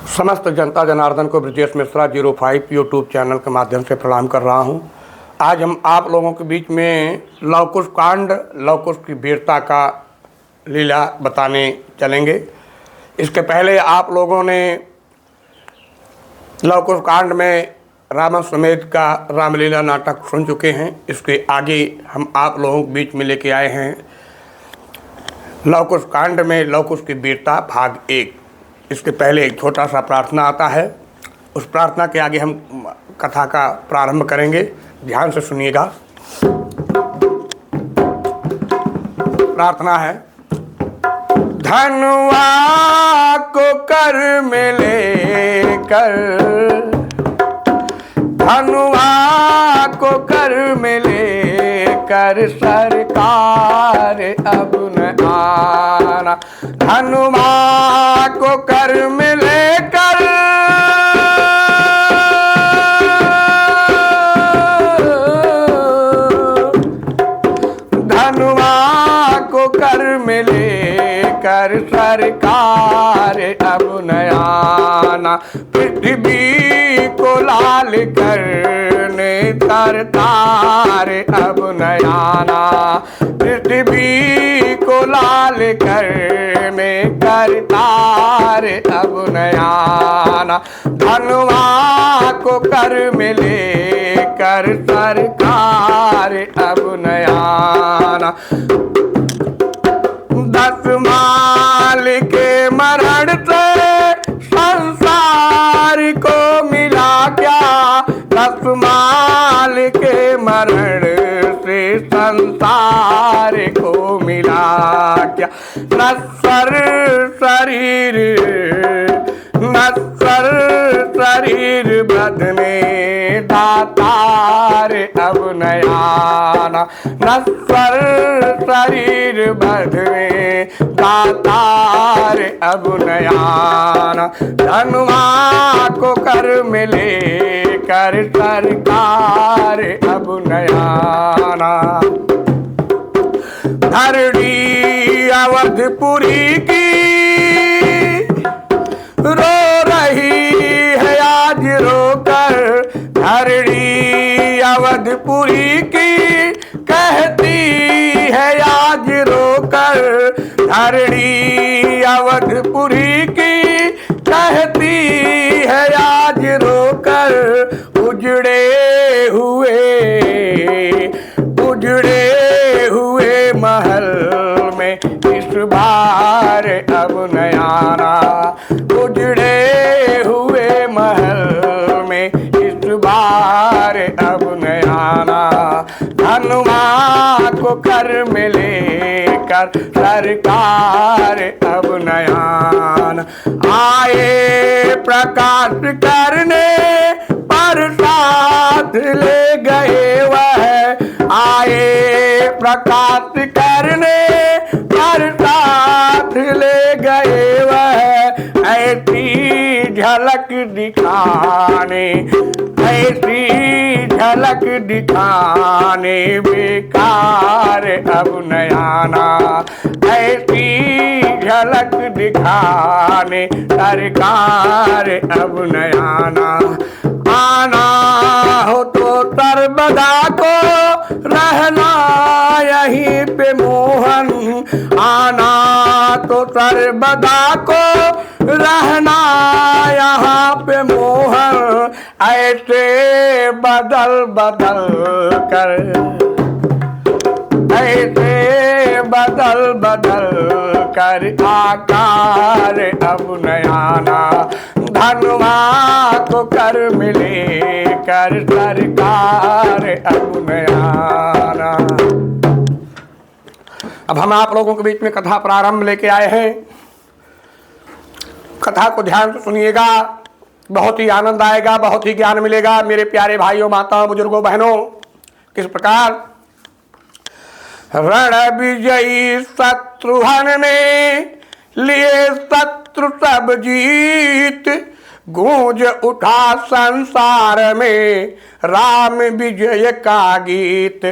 समस्त जनता जनार्दन को Brajesh Mishra 05 YouTube channel के माध्यम से प्रणाम कर रहा हूं। आज हम आप लोगों के बीच में लवकुश कांड, लवकुश की वीरता का लीला बताने चलेंगे। इसके पहले आप लोगों ने लवकुश कांड में रावण समेत का रामलीला नाटक सुन चुके हैं। इसके आगे हम आप लोगों के बीच में लेके आए हैं लवकुश कांड में लवकुश की वीरता भाग 1। इसके पहले एक छोटा सा प्रार्थना आता है। उस प्रार्थना के आगे हम कथा का प्रारंभ करेंगे। ध्यान से सुनिएगा। प्रार्थना है। धनुआ को कर में लेकर, धनुआ को कर में लेकर सरकार अब न आना। धनुआ को कर में लेकर, धनुआ को कर में लेकर सरकार अब न आना। पृथ्वी को लाल करने तरतार अब न आना। पृथ्वी को लाल करने करतार अब न आना। धनुआ को कर में लेकर सरकार अब न आना। 10 माल के मरण से संसार को मिला क्या? 10 माल के मरण से संसार को मिला क्या? नश्वर शरीर, नश्वर शरीर बदने दातार अब न आना। नश्वर शरीर बदने दातार अब न आना। धनुआ को कर में लेकर सरकार अब न आना। धरणी अवधपुरी की रो रही है आज रोकर। धरणी अवधपुरी की कहती है आज रोकर। धरणी अवधपुरी की कहती है आज रोकर। उजड़े हुए महल में इस बार अब न आना। उजड़े हुए महल में इस बार अब न आना। धनुआ को कर में लेकर सरकार अब न आना। आए प्रकाश करने पर साथ ले गए वह। आए प्रकाश करने पर साथ ले गए वह। ऐसी झलक दिखाने, ऐसी झलक दिखाने बेकार अब न आना। ऐसी झलक दिखाने सरकार अब न आना। आना हो तो सर्वदा को रहना यहीं पे मोहन। आना तो सर्वदा को रहना यहाँ पे मोहन। ऐसे बदल बदल कर, ऐसे बदल बदल कर आकार अब न आना। धनुआ को कर मिले कर सरकार अब न आना। अब हम आप लोगों के बीच में कथा प्रारंभ लेके आए हैं। कथा को ध्यान से सुनिएगा। बहुत ही आनंद आएगा, बहुत ही ज्ञान मिलेगा मेरे प्यारे भाइयों, माताओं, बुजुर्गों, बहनों। किस प्रकार रण विजयी शत्रुघ्न ने लिए शत्रु सब जीत। गूंज उठा संसार में राम विजय का गीत।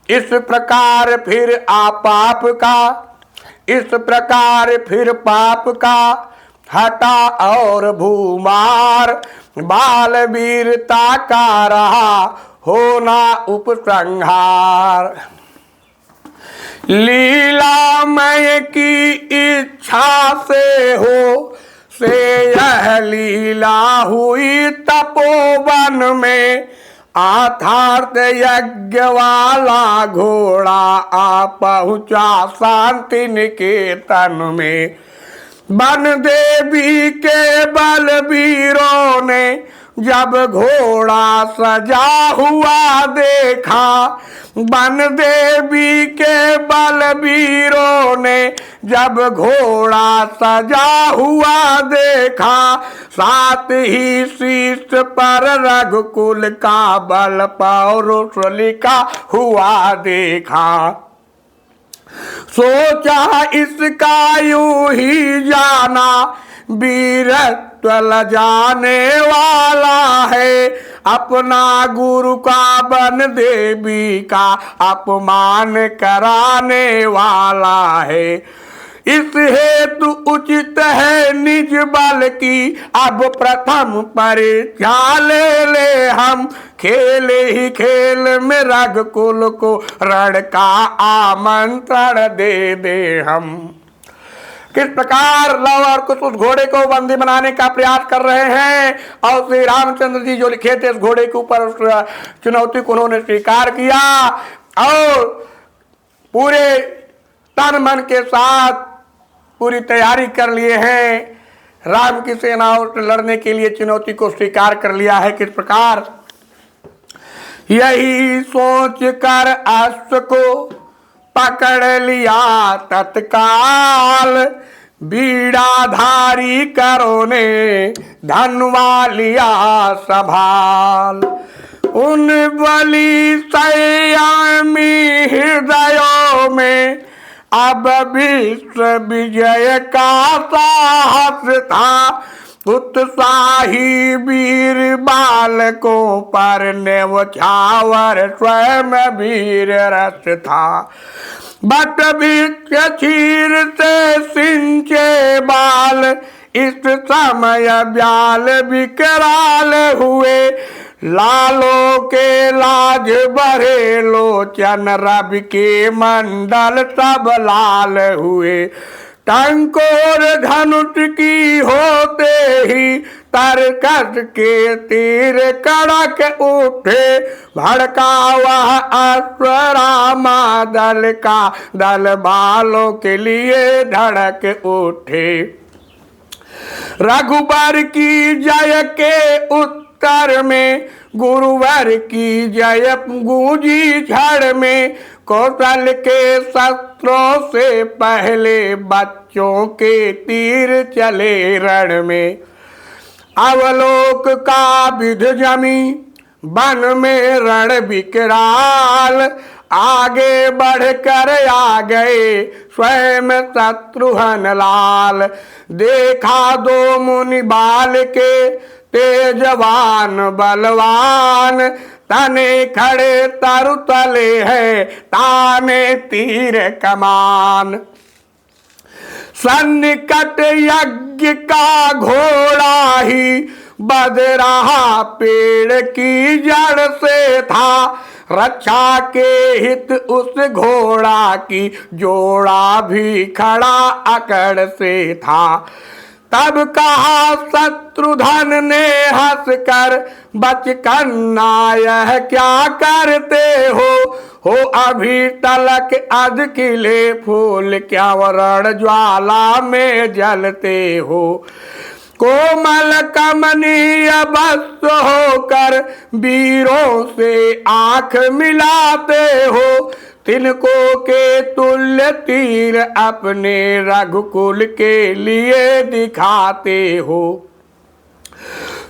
इस प्रकार फिर पाप का, इस प्रकार फिर पाप का हटा और भूमार, बाल वीरता का रहा होना उपसंहार। लीलामय की इच्छा से यह लीला हुई तपोवन में, आथार्थ यज्ञ वाला घोड़ा आ पहुँचा शांति निकेतन में। बन देवी के बलवीरों ने जब घोड़ा सजा हुआ देखा, बन देवी के बलवीरों ने जब घोड़ा सजा हुआ देखा, साथ ही शीश पर रघुकुल का बल पौरुष लिखा हुआ देखा। सोचा इसका यूं ही जाना, वीरत्व लजाने वाला है, अपना गुरु का बन देवी का अपमान कराने वाला है। इस हेतु उचित है निज बल की अब प्रथम परीक्षा ले हम, खेल ही खेल में रघुकुल को रण का आमंत्रण दे हम। किस प्रकार लव और कुछ उस घोड़े को बंदी बनाने का प्रयास कर रहे हैं, और श्री रामचंद्र जी जो लिखे थे इस घोड़े के ऊपर उस चुनौती को उन्होंने स्वीकार किया और पूरे तन मन के साथ पूरी तैयारी कर लिए हैं। राम की सेनाओं से लड़ने के लिए चुनौती को स्वीकार कर लिया है। किस प्रकार, यही सोच कर अस्त्र को पकड़ लिया तत्काल, बीड़ाधारी करो ने धनवा लिया संभाल। उन बलि संयमी हृदयों में अब विश्व विजय का साहस था, उत्साही वीर बालकों पर न्यौछावर स्वयं वीर रस था। बट वृक्ष चीर से सिंचे बाल, इस समय ब्याल विकराल हुए, लालों के लाज बढ़े लोचन, रवि के मंडल सब लाल हुए। टंकोर धनुष की होते ही तरकस के तीर कड़क उठे, भड़का वह अश्वरामा दल का दल बालों के लिए धड़क उठे। रघुबर की जय के उत्तर में गुरुवर की जय गूंजी झड़ में, कौशल के शस्त्रों से पहले बच्चों के तीर चले रण में। अवलोक का विध जमी वन में रण विकराल, आगे बढ़कर आ गए स्वयं शत्रुघ्न लाल। देखा दो मुनि बाल के तेजवान बलवान, तने खड़े तरु तले है ताने तीर कमान। सन्निकट यज्ञ का घोड़ा ही बध रहा पेड़ की जड़ से था, रक्षा के हित उस घोड़ा की जोड़ा भी खड़ा अकड़ से था। तब कहा शत्रुघ्न ने हंस कर, बचकन्ना यह क्या करते हो अभी तलक अध खिले फूल, क्या वरण ज्वाला में जलते हो। कोमल कमनीय बस होकर वीरों से आंख मिलाते हो, तिनको के तुल्य तीर अपने रघुकुल के लिए दिखाते हो।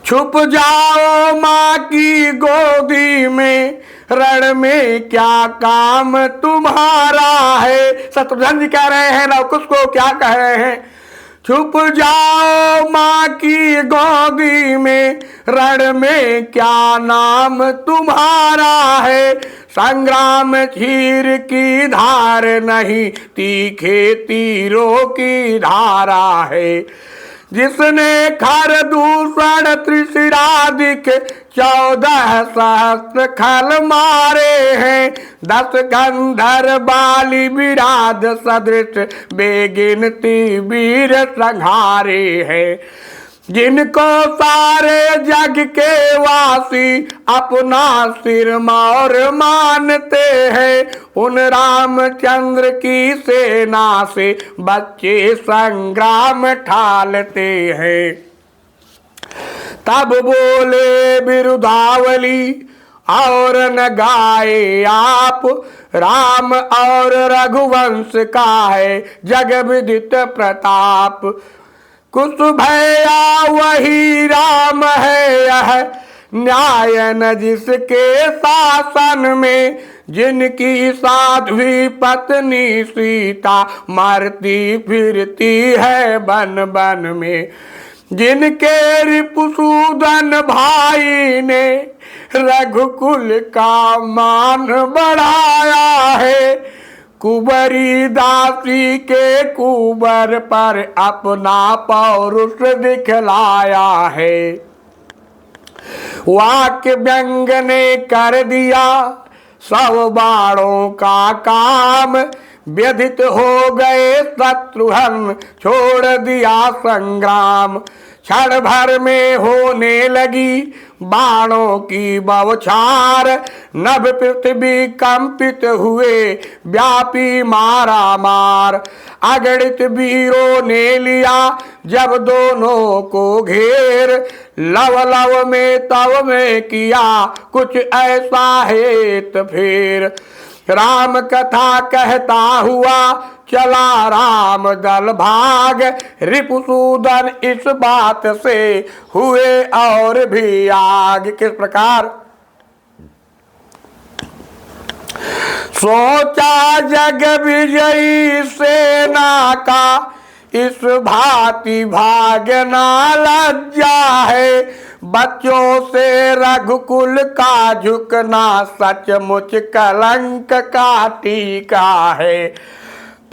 छुप जाओ माँ की गोदी में, रण में क्या काम तुम्हारा है। शत्रुघ्न जी कह रहे हैं लवकुश को, क्या कह रहे हैं, छुप जाओ माँ की गोदी में, रण में क्या नाम तुम्हारा है। संग्राम चीर की धार नहीं, तीखे तीरों की धारा है। जिसने खर दूषण त्रिशिरादिक 14 सहस्त्र खल मारे हैं। 10 गंधर बाली विराध सदृश बेगिनती वीर संहारे हैं। जिनको सारे जग के वासी अपना सिरमौर मानते हैं, उन रामचंद्र की सेना से बच्चे संग्राम ठालते हैं। तब बोले बिरुदावली और न गाए आप, राम और रघुवंश का है जग विदित प्रताप। कुछ भैया वही राम है यह न्याय न जिसके शासन में, जिनकी साध्वी पत्नी सीता मरती फिरती है बन बन में। जिनके रिपुसूदन भाई ने रघुकुल का मान बढ़ाया है, कुबरी दासी के कुबर पर अपना पौरुष दिखलाया है। वाक्य व्यंग ने कर दिया सब बाणों का काम, व्यथित हो गए शत्रुघ्न छोड़ दिया संग्राम। क्षण भर में होने लगी बाणों की बौछार, नभ पृथ्वी कंपित हुए व्यापी मारा मार। अगणित वीरों ने लिया जब दोनों को घेर, लव लव में तव में किया कुछ ऐसा हेत फेर। राम कथा कहता हुआ चला राम दल भाग, रिपुसूदन इस बात से हुए और भी आग। किस प्रकार सोचा जग विजयी सेना का, इस भांति भागना लज्जा है। बच्चों से रघुकुल का झुकना सचमुच कलंक का टीका है।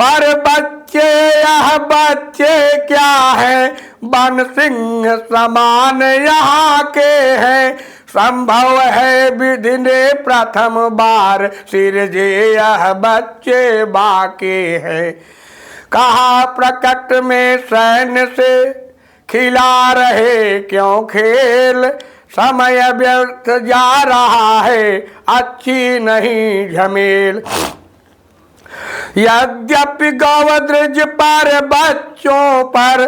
पर बच्चे यह बच्चे क्या है, बन सिंह समान यहाँ के हैं। संभव है विधि ने प्रथम बार सिरजे यह बच्चे बाके हैं। कहा प्रकट में सैन्य से खिला रहे क्यों खेल, समय व्यर्थ जा रहा है अच्छी नहीं झमेल। यद्यपि गौद्रज पर बच्चों पर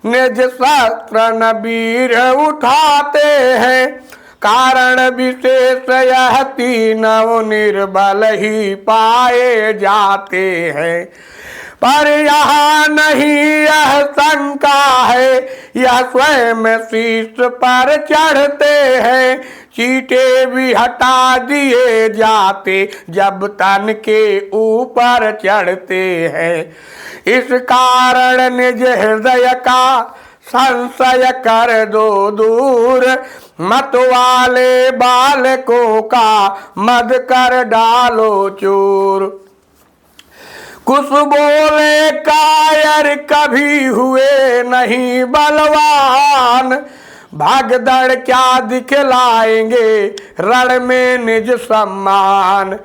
निज शस्त्र न वीर उठाते हैं, कारण विशेष यह तीनों निर्बल ही पाए जाते हैं। पर यहाँ नहीं यह शंका है, यह स्वयं शीश पर चढ़ते हैं। चीटे भी हटा दिए जाते जब तन के ऊपर चढ़ते हैं। इस कारण निज हृदय का संशय कर दो दूर, मत वाले बालकों का मद कर डालो चूर। कुछ बोले कायर कभी हुए नहीं बलवान, भागदड़ क्या दिखलाएंगे रण में निज सम्मान।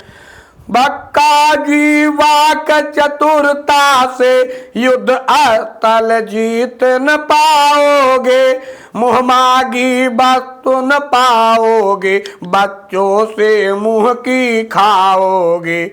बक्का जीवाक चतुरता से युद्ध अतल जीत न पाओगे, मुहमागी वस्तु न पाओगे, बच्चों से मुंह की खाओगे।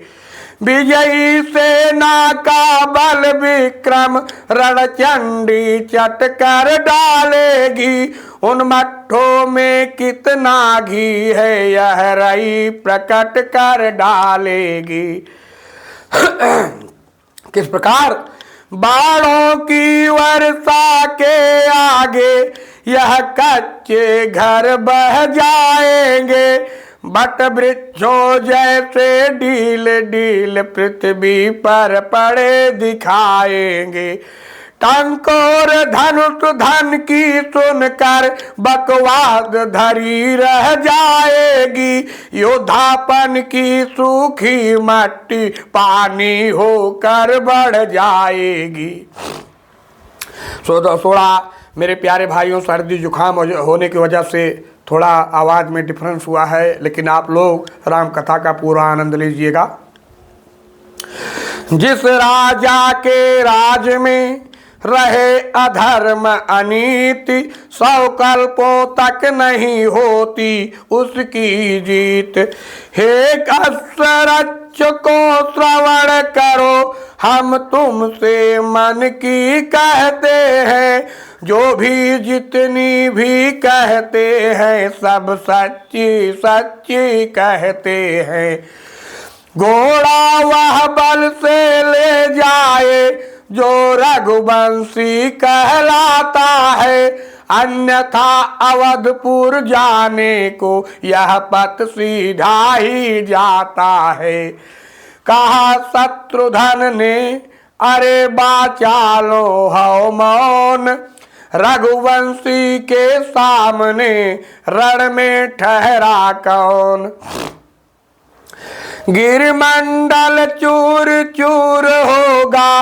विजयी सेना का बल विक्रम रणचंडी चट कर डालेगी, उन मट्ठों में कितना घी है यह रई प्रकट कर डालेगी। किस प्रकार बाणों की वर्षा के आगे यह कच्चे घर बह जाएंगे, बट वृक्षों जैसे डील डील पृथ्वी पर पड़े दिखाएंगे। टंकोर धनुष धन की सुनकर बकवाद धरी रह जाएगी, योद्धापन की सूखी मट्टी पानी होकर बढ़ जाएगी। 16 मेरे प्यारे भाइयों, सर्दी जुकाम होने की वजह से थोड़ा आवाज़ में डिफरेंस हुआ है, लेकिन आप लोग राम कथा का पूरा आनंद लीजिएगा। जिस राजा के राज में रहे अधर्म अनीति, 100 कल्पों तक नहीं होती उसकी जीत। हे कसरच को श्रवण करो, हम तुमसे मन की कहते हैं, जो भी जितनी भी कहते हैं सब सच्ची सच्ची कहते हैं। घोड़ा वह बल से ले जाए जो रघुवंशी कहलाता है, अन्यथा अवधपुर जाने को यह पथ सीधा ही जाता है। कहा शत्रुघ्न ने, अरे बाचा लो हौ मौन, रघुवंशी के सामने रण में ठहरा कौन। गिरिमंडल चूर चूर होगा,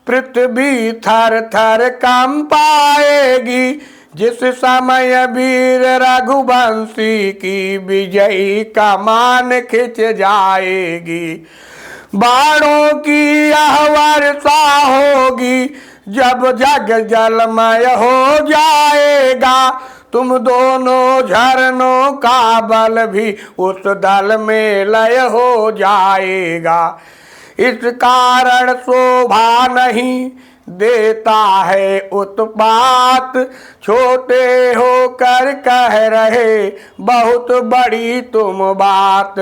पृथ्वी थर थर कंपाएगी, जिस समय वीर रघुवंशी की विजयी कमान खिंच जाएगी। बाणों की यह वर्षा होगी, जब जग जलमय हो जाएगा, तुम दोनों झरनों का बल भी उस दल में लय हो जाएगा। इस कारण शोभा नहीं देता है उत्पात, छोटे होकर कह रहे बहुत बड़ी तुम बात।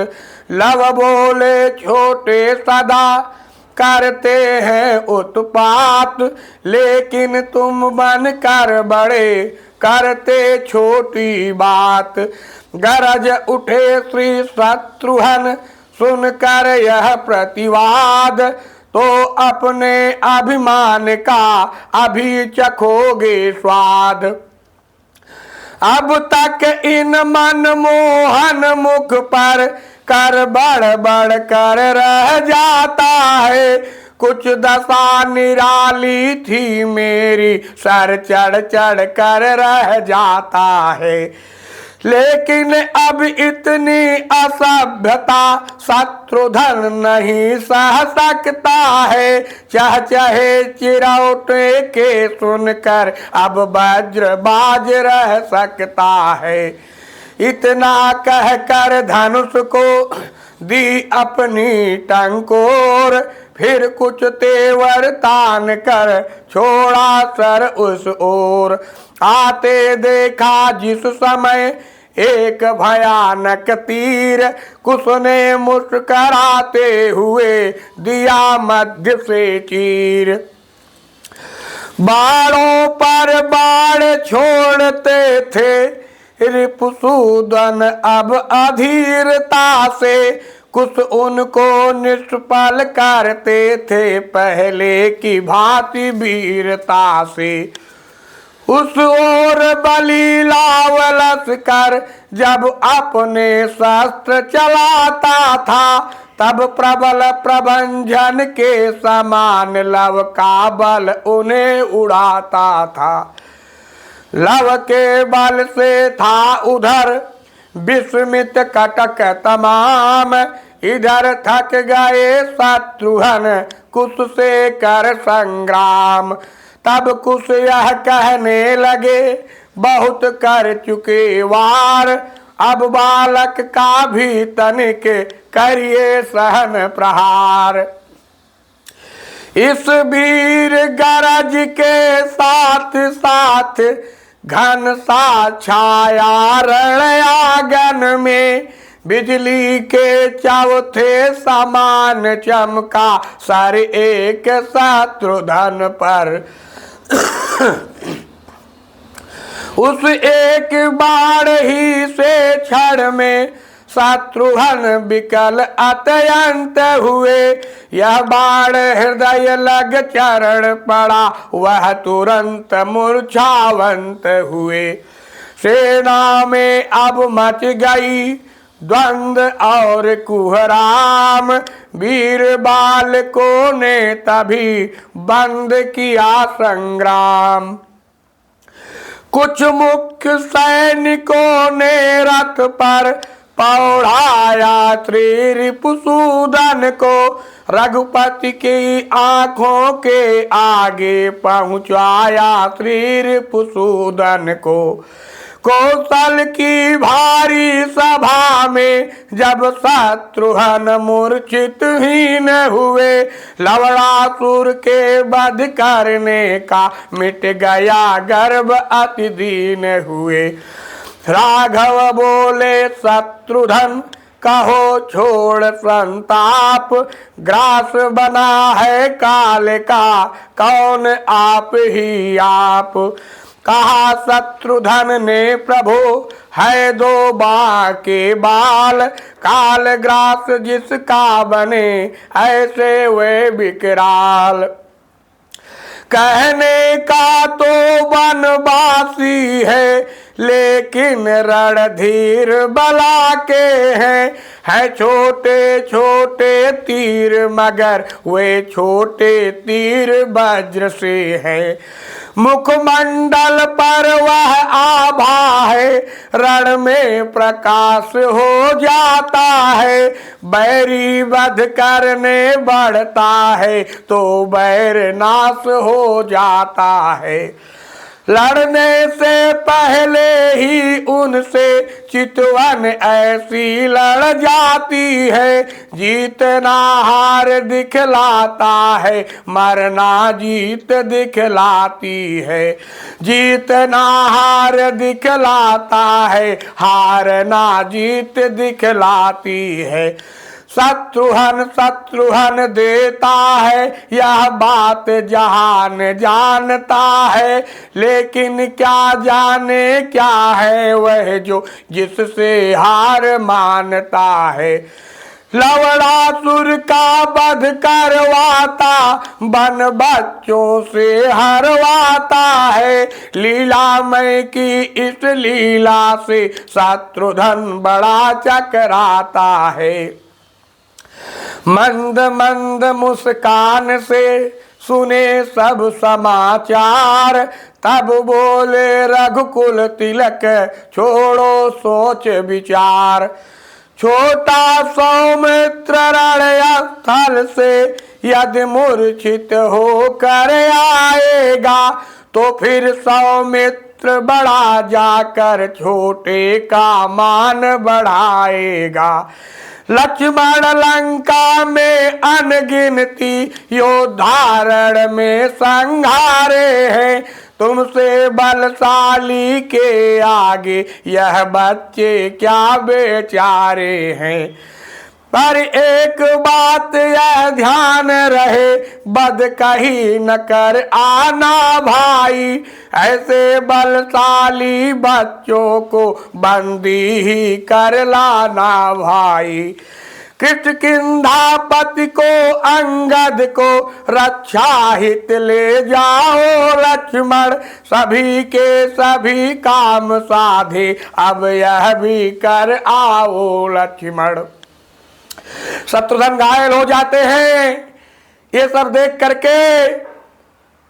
लव बोले छोटे सदा करते हैं उत्पात, लेकिन तुम बन कर बड़े करते छोटी बात। गरज उठे श्री शत्रुघ्न सुनकर यह प्रतिवाद, तो अपने अभिमान का अभी चखोगे स्वाद। अब तक इन मनमोहन मुख पर कर बढ़ बढ़ कर रह जाता है, कुछ दशा निराली थी मेरी सर चढ़ चढ़ कर रह जाता है। लेकिन अब इतनी असभ्यता शत्रुघ्न नहीं सह सकता है, चहे चिरौटे के सुनकर अब वज्र बाज रह सकता है। इतना कहकर धनुष को दी अपनी टंकोर, फिर कुछ तेवर तान कर छोड़ा सर उस ओर। आते देखा जिस समय एक भयानक तीर, कुछ ने मुस्कराते हुए दिया मध्य से चीर। बाणों पर बाण छोड़ते थे रिपुसूदन अब अधीरता से, कुछ उनको निष्फल करते थे पहले की भांति वीरता से। उस ओर बलि लावलस कर जब अपने शस्त्र चलाता था, तब प्रबल प्रभंजन के समान लव का बल उन्हें उड़ाता था। लव के बल से था उधर विस्मित कटक तमाम, इधर थक गए शत्रुघ्न कुश से कर संग्राम। तब कुश यह कहने लगे, बहुत कर चुके वार, अब बालक का भी तनिक करिए सहन प्रहार। इस वीर गरज के साथ साथ घन सा छाया रण आंगन में, बिजली के चौथे समान चमका सर एक शत्रुघ्न पर। उस एक बाण ही से क्षण में शत्रुघ्न विकल अत्यंत हुए, यह बाण हृदय लग चरण पड़ा, वह तुरंत मूर्छावंत हुए। सेना में अब मच गई द्वंद्व और कुहराम, वीर बालकों ने तभी बंद किया संग्राम। कुछ मुख्य सैनिकों ने रथ पर पौड़ाया त्रिपुसूदन को, रघुपति की आंखों के आगे पहुंचाया त्रिपुसूदन को। कौशल की भारी सभा में जब शत्रुघ्न मूर्छित हीन हुए, लवणासुर के वध करने का मिट गया गर्व अति दीन हुए। राघव बोले शत्रुघ्न कहो छोड़ संताप, ग्रास बना है काल का कौन आप ही आप। कहा शत्रुघ्न ने प्रभु है दो बाके बाल, काल ग्रास जिसका बने ऐसे वे विकराल। कहने का तो वनवासी है लेकिन रणधीर बला के हैं छोटे छोटे तीर मगर वे छोटे तीर वज्र से हैं। मुखमंडल पर वह आभा है रण में प्रकाश हो जाता है, बैरी वध करने बढ़ता है तो बैर नाश हो जाता है। लड़ने से पहले ही उनसे चितवन ऐसी लड़ जाती है, जीतना हार दिखलाता है मरना जीत दिखलाती है। जीतना हार दिखलाता है हारना जीत दिखलाती है। शत्रुघ्न देता है यह बात जहान जानता है, लेकिन क्या जाने क्या है वह जो जिससे हार मानता है। लवणासुर का वध करवाता बन बच्चों से हरवाता है, लीलामय की इस लीला से शत्रुघ्न बड़ा चकराता है। मंद मंद मुस्कान से सुने सब समाचार, तब बोले रघुकुल तिलक छोड़ो सोच विचार। छोटा सौमित्र रणस्थल से यदि मूर्छित होकर आएगा, तो फिर सौमित्र बड़ा जाकर छोटे का मान बढ़ाएगा। लक्ष्मण लंका में अनगिनती योद्धारण में संघारे हैं, तुमसे बलशाली के आगे यह बच्चे क्या बेचारे हैं। पर एक बात यह ध्यान रहे बद कहीं न कर आना भाई, ऐसे बलशाली बच्चों को बंदी ही कर लाना भाई। किष्किंधापति को अंगद को रक्षा हित ले जाओ लक्ष्मण, सभी के सभी काम साधे अब यह भी कर आओ लक्ष्मण। शत्रुघ्न घायल हो जाते हैं। ये सब देख करके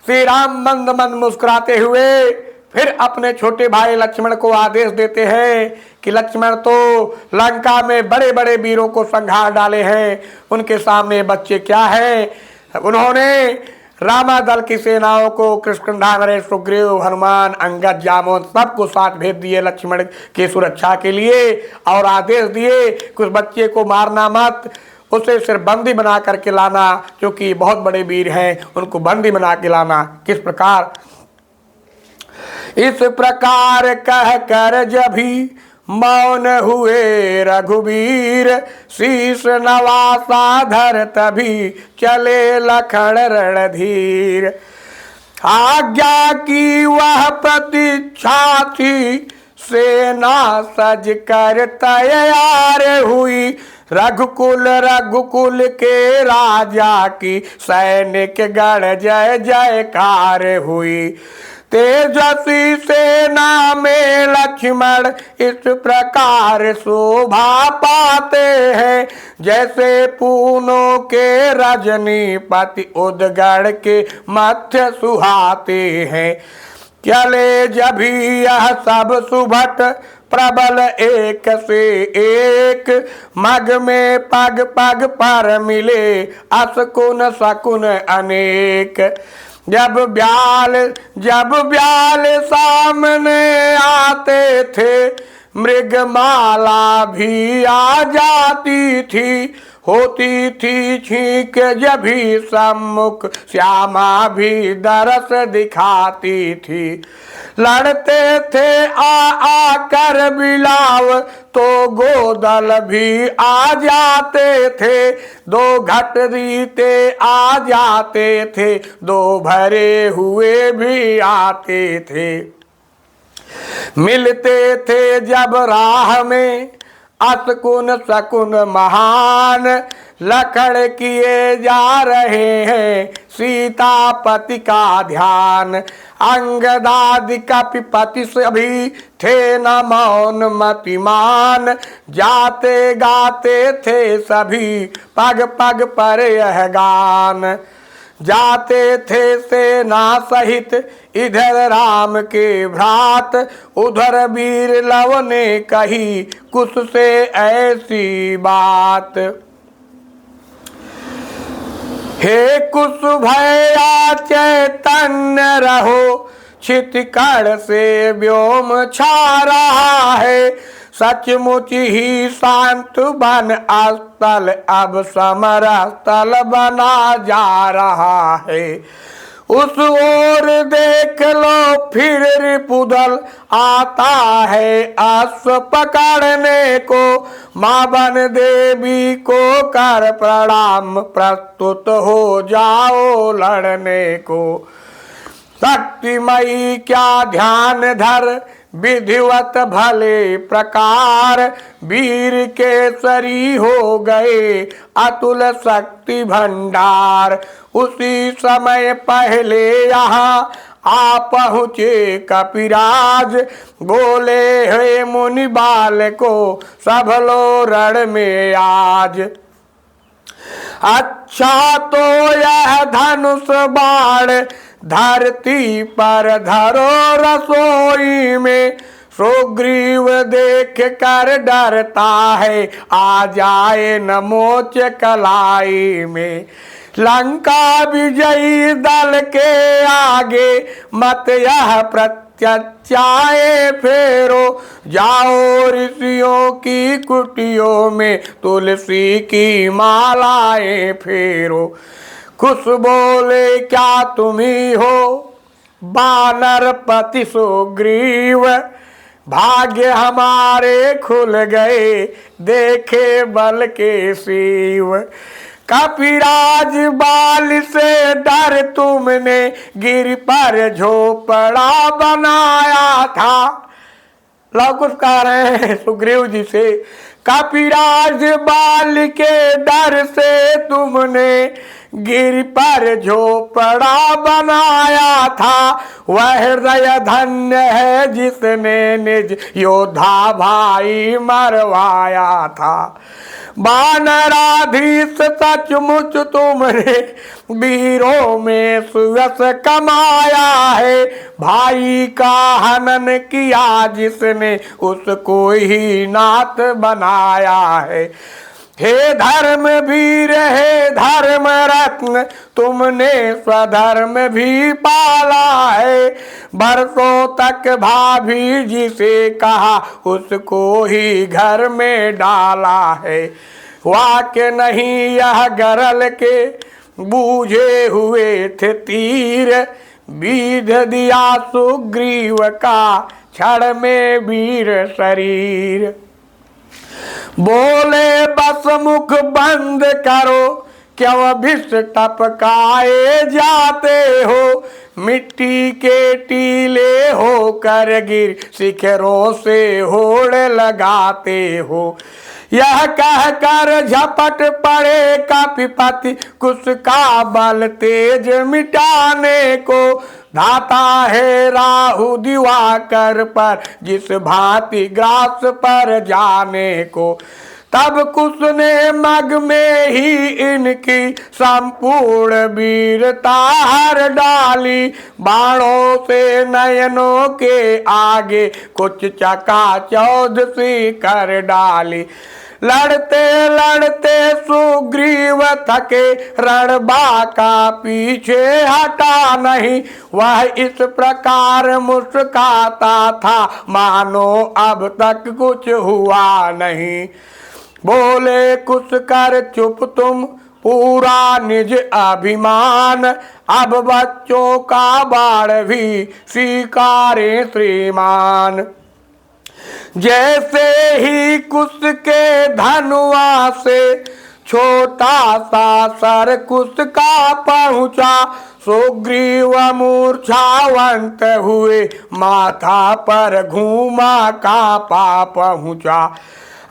श्री राम मंद मंद मुस्कुराते हुए फिर अपने छोटे भाई लक्ष्मण को आदेश देते हैं कि लक्ष्मण तो लंका में बड़े बड़े वीरों को संहार डाले हैं, उनके सामने बच्चे क्या हैं। उन्होंने रामा दल की सेनाओं को कृष्णा नरेश सुग्रीव हनुमान अंगद जामोन सबको साथ भेज दिए लक्ष्मण की सुरक्षा के लिए, और आदेश दिए कि उस बच्चे को मारना मत, उसे सिर्फ बंदी बना करके लाना, क्योंकि बहुत बड़े वीर हैं, उनको बंदी बना के लाना। किस प्रकार? इस प्रकार कह कर जभी मौन हुए रघुवीर, शीश नवासा धर तभी चले लखन रणधीर। आज्ञा की वह प्रतीक्षा थी, सेना सज कर तैयार हुई, रघुकुल के राजा की सैनिक गण जय जयकार हुई। तेजस्वी सेना में लक्ष्मण इस प्रकार शोभा पाते हैं, जैसे पूनों के रजनीपति उदगढ़ के मध्य सुहाते हैं। चले जभी यह सब सुभट प्रबल एक से एक, मग में पग पग पर मिले असकुन सकुन अनेक। जब ब्याल सामने आते थे, मृगमाला भी आ जाती थी। होती थी छींक जभी सम्मुख, श्यामा भी दरस दिखाती थी। लड़ते थे आ कर बिलाव, तो गोदल भी आ जाते थे। दो घट रीते आ जाते थे, दो भरे हुए भी आते थे। मिलते थे जब राह में असकुन सकुन महान, लखड़ किए जा रहे हैं सीतापति का ध्यान। अंगदादि कपिपति सभी थे न मौन मतिमान, जाते गाते थे सभी पग पग पर यह गान। जाते थे सेना सहित इधर राम के भ्रात, उधर वीर लव ने कही कुछ से ऐसी बात। हे कुछ भया चैतन्य रहो, छितकड़ से व्योम छा रहा है। सचमुच ही शांत बन स्थल अब समर स्थल बना जा रहा है। उस ओर देख लो फिर रिपुदल आता है अश्व पकड़ने को। माँ बन देवी को कर प्रणाम, प्रस्तुत हो जाओ लड़ने को। शक्तिमयी क्या ध्यान धर विधिवत भले प्रकार, वीर केसरी हो गए अतुल शक्ति भंडार। उसी समय पहले यहाँ आ पहुँचे कपिराज, बोले हे मुनि बाल को सब लो रण में आज। अच्छा तो यह धनुष बाण धरती पर धरो रसोई में, सुग्रीव देख कर डरता है आ जाए न मोच कलाई में। लंका विजयी दल के आगे मत यह प्रत्यक्षाए फेरो, जाओ ऋषियों की कुटियों में तुलसी की मालाएं फेरो। कुछ बोले क्या तुम्ही हो बानर पति सुग्रीव, भाग्य हमारे खुल गए देखे बल के शिव। कपिराज बाल से डर तुमने गिर पर झोपड़ा बनाया था। लौकुश कह रहे हैं सुग्रीव जी से, कपिराज बाल के डर से तुमने गिर पर झोपड़ा बनाया था। वह हृदय धन्य है जिसने निज योद्धा भाई मरवाया था। वानराधीश सचमुच तुमने वीरों में सुयश कमाया है। भाई का हनन किया जिसने उसको ही नाथ बनाया है। हे धर्म वीर हे धर्म रत्न तुमने स्वधर्म भी पाला है। बरसों तक भाभी जी से कहा उसको ही घर में डाला है। वाक्य नहीं यह गरल के बूझे हुए थे तीर, बीध दिया सुग्रीव का क्षण में वीर शरीर। बोले बस मुख बंद करो क्यों विष टपकाए जाते हो। मिट्टी के टीले होकर गिर शिखरों से होड़ लगाते हो। यह कहकर झपट पड़े कपिपति कुश का बल तेज मिटाने को। धाता है राहु दिवाकर पर जिस भांति ग्रास पर जाने को। तब कुश ने मग में ही इनकी संपूर्ण वीरता हर डाली। बाणों से नयनों के आगे कुछ चकाचौंध सी कर डाली। लड़ते लड़ते सुग्रीव थके, रणबाका पीछे हटा नहीं। वह इस प्रकार मुस्कुराता था, मानो अब तक कुछ हुआ नहीं। बोले कुछ कर चुप तुम, पूरा निज अभिमान। अब बच्चों का बाण भी स्वीकारे श्रीमान। जैसे ही कुश के धनुआ से छोटा सा सर कुश का पहुंचा, सुग्रीव मूर्छावंत हुए, माथा पर घूमा कांपा पहुंचा।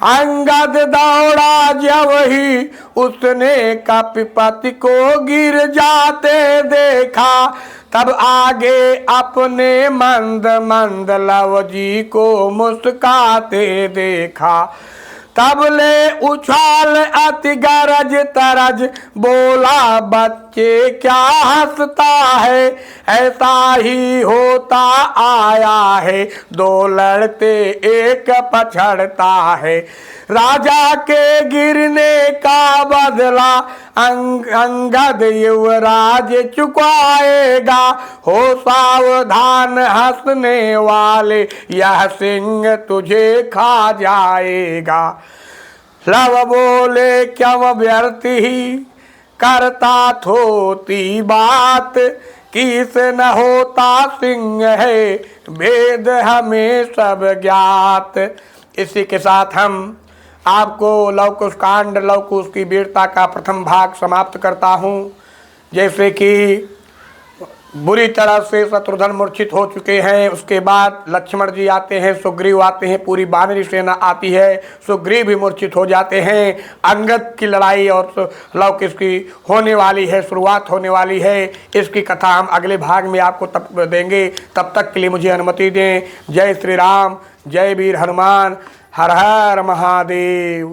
अंगद दौड़ा जब ही उसने कपिपति को गिर जाते देखा, तब आगे अपने मंद मंद लव जी को मुस्काते देखा। तब ले उछाल अति गरज तरज, बोला बच्चे क्या हंसता है। ऐसा ही होता आया है, दो लड़ते एक पछड़ता है। राजा के गिरने का बदला अंगद युवराज चुकाएगा। हो सावधान हंसने वाले, यह सिंह तुझे खा जाएगा। लव बोले क्यों व्यर्थ ही करता थोती बात, किस न होता सिंह है, वेद हमें सब ज्ञात। इसी के साथ हम आपको लव कुश कांड, लव कुश की वीरता का प्रथम भाग समाप्त करता हूँ। जैसे कि बुरी तरह से शत्रुघ्न मूर्छित हो चुके हैं, उसके बाद लक्ष्मण जी आते हैं, सुग्रीव आते हैं, पूरी वानरी सेना आती है, सुग्रीव भी मूर्छित हो जाते हैं। अंगद की लड़ाई और लव कुश की होने वाली है, शुरुआत होने वाली है। इसकी कथा हम अगले भाग में आपको तब देंगे। तब तक के लिए मुझे अनुमति दें। जय श्री राम, जय वीर हनुमान, हर हर महादेव।